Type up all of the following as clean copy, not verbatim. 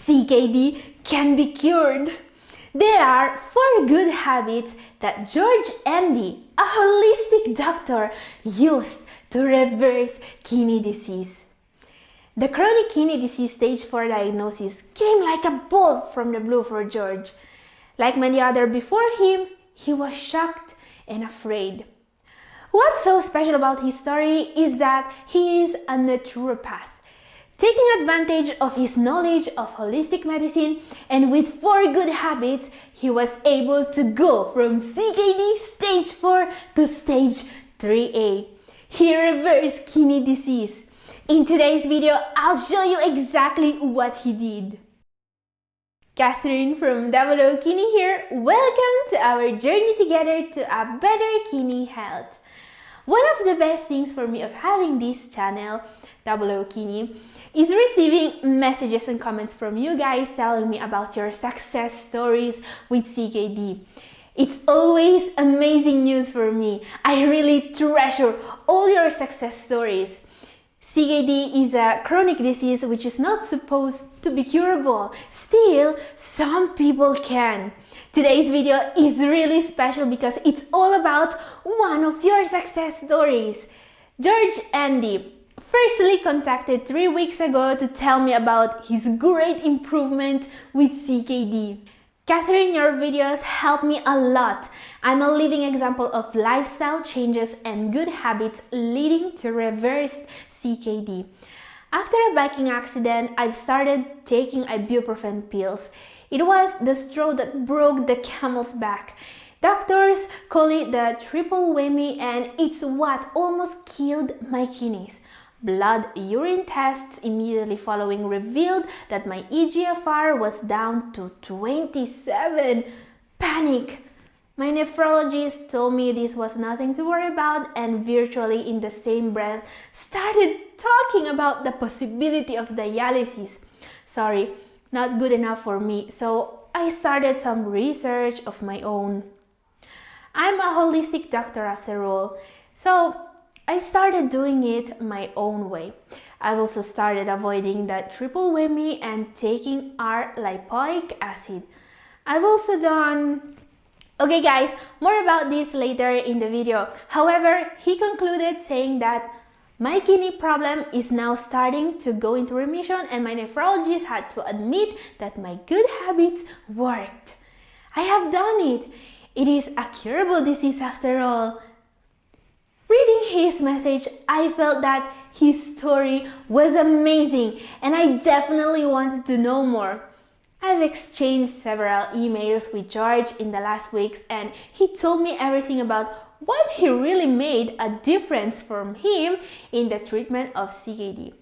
CKD can be cured. There are 4 good habits that George Andy, a holistic doctor, used to reverse kidney disease. The chronic kidney disease stage 4 diagnosis came like a bolt from the blue for George. Like many others before him, he was shocked and afraid. What's so special about his story is that he is a naturopath, taking advantage of his knowledge of holistic medicine, and with 4 good habits, he was able to go from CKD stage 4 to stage 3A. He reversed kidney disease. In today's video, I'll show you exactly what he did. Katherine from Double Kidney here. Welcome to our journey together to a better kidney health. One of the best things for me of having this channel, Double Kidney, is receiving messages and comments from you guys telling me about your success stories with CKD. It's always amazing news for me. I really treasure all your success stories. CKD is a chronic disease which is not supposed to be curable. Still, some people can. Today's video is really special because it's all about one of your success stories. George Andy firstly contacted 3 weeks ago to tell me about his great improvement with CKD. Katherine, your videos help me a lot. I'm a living example of lifestyle changes and good habits leading to reversed CKD. After a biking accident, I started taking ibuprofen pills. It was the straw that broke the camel's back. Doctors call it the triple whammy, and it's what almost killed my kidneys. Blood urine tests immediately following revealed that my eGFR was down to 27. Panic! My nephrologist told me this was nothing to worry about, and virtually in the same breath started talking about the possibility of dialysis. Sorry, not good enough for me, so I started some research of my own. I'm a holistic doctor after all, so I started doing it my own way. I've also started avoiding the triple whammy and taking alpha-Lipoic acid. I've also done... Okay guys, more about this later in the video. However, he concluded saying that my kidney problem is now starting to go into remission, and my nephrologist had to admit that my good habits worked. I have done it. It is a curable disease after all. Reading his message, I felt that his story was amazing and I definitely wanted to know more. I've exchanged several emails with George in the last weeks, and he told me everything about what he really made a difference for him in the treatment of CKD.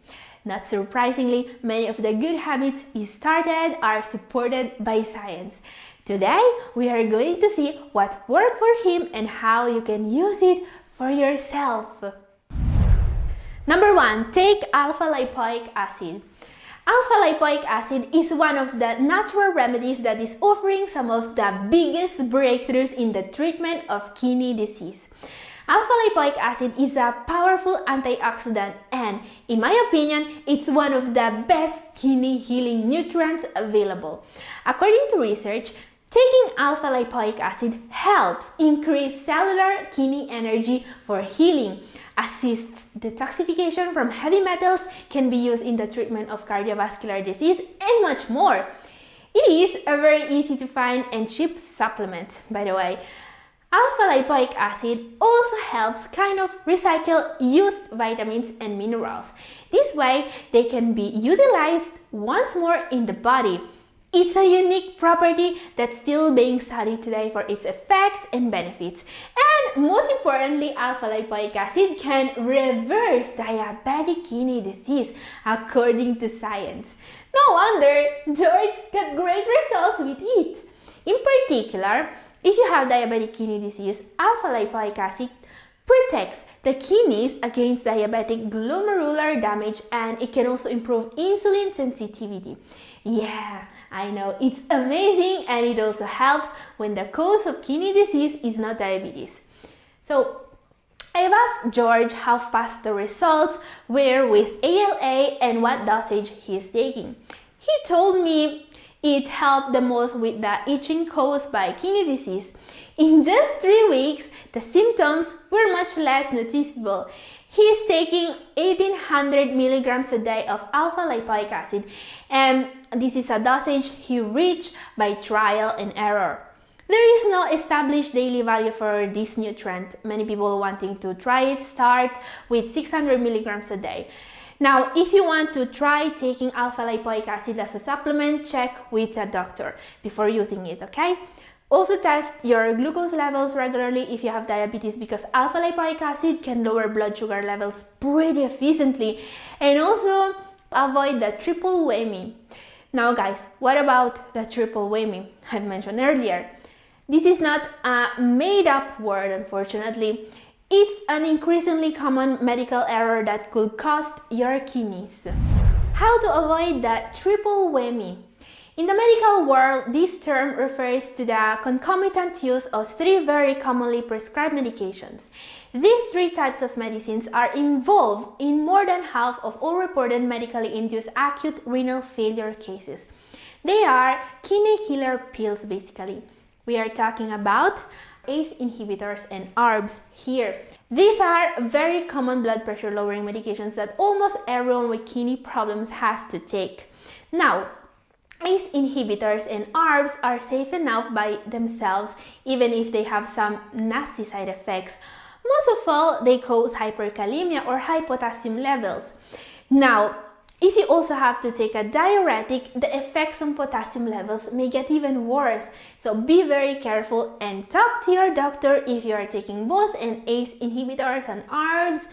Not surprisingly, many of the good habits he started are supported by science. Today, we are going to see what worked for him and how you can use it for yourself. Number 1, take alpha-Lipoic acid. Alpha-Lipoic acid is one of the natural remedies that is offering some of the biggest breakthroughs in the treatment of kidney disease. Alpha-Lipoic acid is a powerful antioxidant, and in my opinion, it's one of the best kidney healing nutrients available. According to research, taking alpha-Lipoic acid helps increase cellular kidney energy for healing, assists detoxification from heavy metals, can be used in the treatment of cardiovascular disease, and much more. It is a very easy to find and cheap supplement, by the way. Alpha-Lipoic acid also helps kind of recycle used vitamins and minerals. This way, they can be utilized once more in the body. It's a unique property that's still being studied today for its effects and benefits. And most importantly, alpha-Lipoic acid can reverse diabetic kidney disease according to science. No wonder George got great results with it. In particular, if you have diabetic kidney disease, alpha-Lipoic acid protects the kidneys against diabetic glomerular damage, and it can also improve insulin sensitivity. Yeah, I know, it's amazing, and it also helps when the cause of kidney disease is not diabetes. So I have asked George how fast the results were with ALA and what dosage he is taking. He told me it helped the most with the itching caused by kidney disease. In just 3 weeks, the symptoms were much less noticeable. He is taking 1800 milligrams a day of alpha-Lipoic acid, and this is a dosage he reached by trial and error. There is no established daily value for this nutrient. Many people wanting to try it start with 600 milligrams a day. Now, if you want to try taking alpha-Lipoic acid as a supplement, check with a doctor before using it, okay? Also test your glucose levels regularly if you have diabetes, because alpha-Lipoic acid can lower blood sugar levels pretty efficiently, and also avoid the triple whammy. Now guys, what about the triple whammy I mentioned earlier? This is not a made-up word, unfortunately. It's an increasingly common medical error that could cost your kidneys. How to avoid the triple whammy? In the medical world, this term refers to the concomitant use of 3 very commonly prescribed medications. These 3 types of medicines are involved in more than half of all reported medically induced acute renal failure cases. They are kidney killer pills, basically. We are talking about ACE inhibitors and ARBs here. These are very common blood pressure lowering medications that almost everyone with kidney problems has to take. Now, ACE inhibitors and ARBs are safe enough by themselves, even if they have some nasty side effects. Most of all, they cause hyperkalemia or high potassium levels. Now, if you also have to take a diuretic, the effects on potassium levels may get even worse. So be very careful and talk to your doctor if you are taking both an ACE inhibitors and ARBs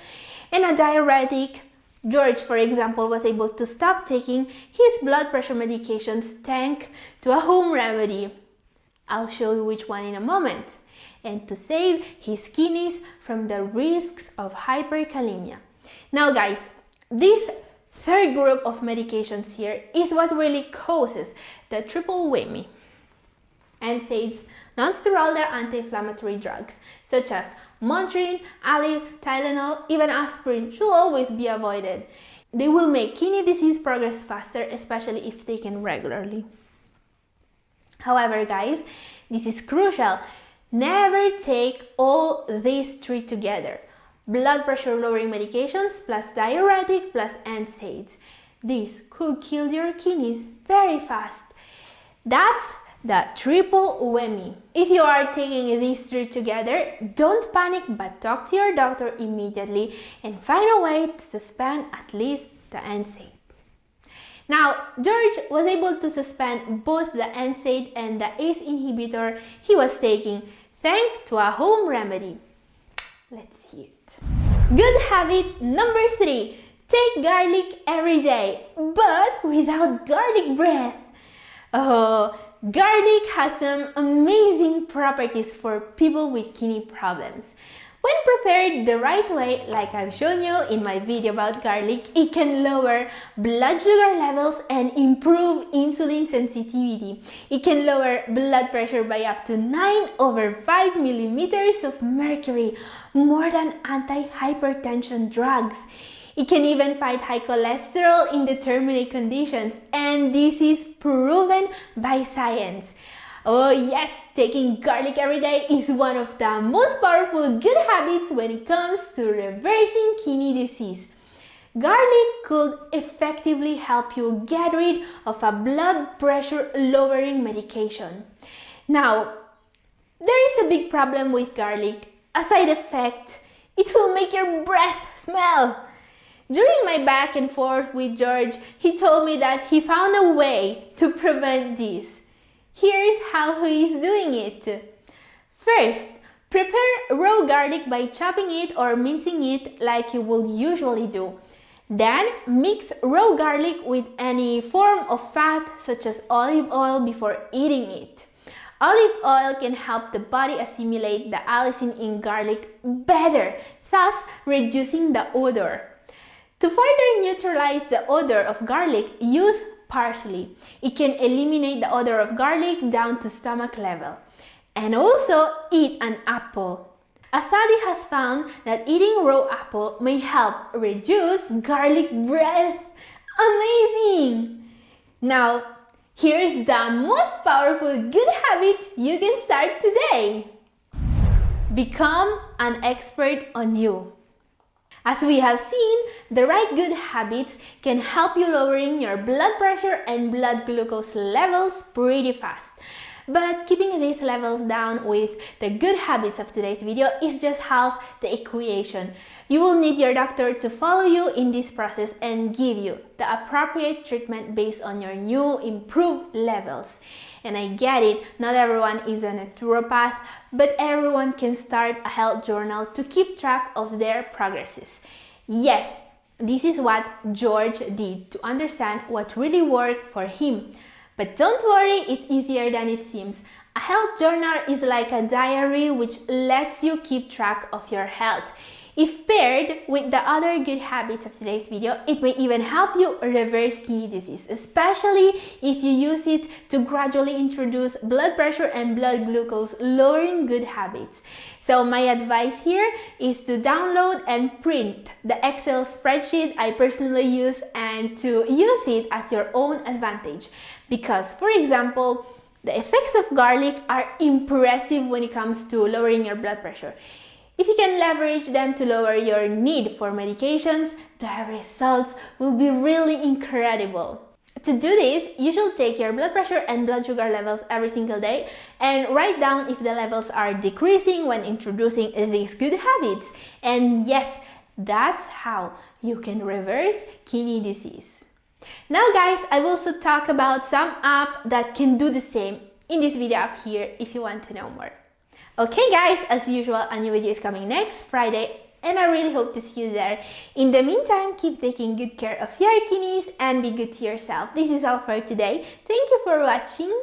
and a diuretic. George, for example, was able to stop taking his blood pressure medications thanks to a home remedy. I'll show you which one in a moment. And to save his kidneys from the risks of hyperkalemia. Now guys, this third group of medications here is what really causes the triple whammy. NSAIDs, non-steroidal anti-inflammatory drugs such as Motrin, Aleve, Tylenol, even aspirin should always be avoided. They will make kidney disease progress faster, especially if taken regularly. However, guys, this is crucial. Never take all these 3 together. Blood pressure lowering medications plus diuretic plus NSAIDs. This could kill your kidneys very fast. That's the triple whammy. If you are taking these 3 together, don't panic but talk to your doctor immediately and find a way to suspend at least the NSAID. Now, George was able to suspend both the NSAID and the ACE inhibitor he was taking thanks to a home remedy. Let's see it. Good habit number 3. Take garlic every day, but without garlic breath. Oh, garlic has some amazing properties for people with kidney problems. When prepared the right way, like I've shown you in my video about garlic, it can lower blood sugar levels and improve insulin sensitivity. It can lower blood pressure by up to 9/5 millimeters of mercury, more than anti-hypertension drugs. It can even fight high cholesterol in determinate conditions, and this is proven by science. Oh yes, taking garlic every day is one of the most powerful good habits when it comes to reversing kidney disease. Garlic could effectively help you get rid of a blood pressure lowering medication. Now, there is a big problem with garlic. A side effect, it will make your breath smell. During my back and forth with George, he told me that he found a way to prevent this. Here's how he is doing it. First, prepare raw garlic by chopping it or mincing it like you would usually do. Then, mix raw garlic with any form of fat such as olive oil before eating it. Olive oil can help the body assimilate the allicin in garlic better, thus reducing the odor. To further neutralize the odor of garlic, use parsley. It can eliminate the odor of garlic down to stomach level. And also eat an apple. A study has found that eating raw apple may help reduce garlic breath. Amazing! Now, here's the most powerful good habit you can start today. Become an expert on you. As we have seen, the right good habits can help you lowering your blood pressure and blood glucose levels pretty fast. But keeping these levels down with the good habits of today's video is just half the equation. You will need your doctor to follow you in this process and give you the appropriate treatment based on your new improved levels. And I get it, not everyone is a naturopath, but everyone can start a health journal to keep track of their progresses. Yes, this is what George did to understand what really worked for him. But don't worry, it's easier than it seems. A health journal is like a diary which lets you keep track of your health. If paired with the other good habits of today's video, it may even help you reverse kidney disease, especially if you use it to gradually introduce blood pressure and blood glucose lowering good habits. So my advice here is to download and print the Excel spreadsheet I personally use and to use it at your own advantage. Because, for example, the effects of garlic are impressive when it comes to lowering your blood pressure. If you can leverage them to lower your need for medications, the results will be really incredible. To do this, you should take your blood pressure and blood sugar levels every single day and write down if the levels are decreasing when introducing these good habits. And yes, that's how you can reverse kidney disease. Now guys, I will also talk about some apps that can do the same in this video up here if you want to know more. Okay guys, as usual, a new video is coming next Friday and I really hope to see you there. In the meantime, keep taking good care of your kidneys and be good to yourself. This is all for today. Thank you for watching.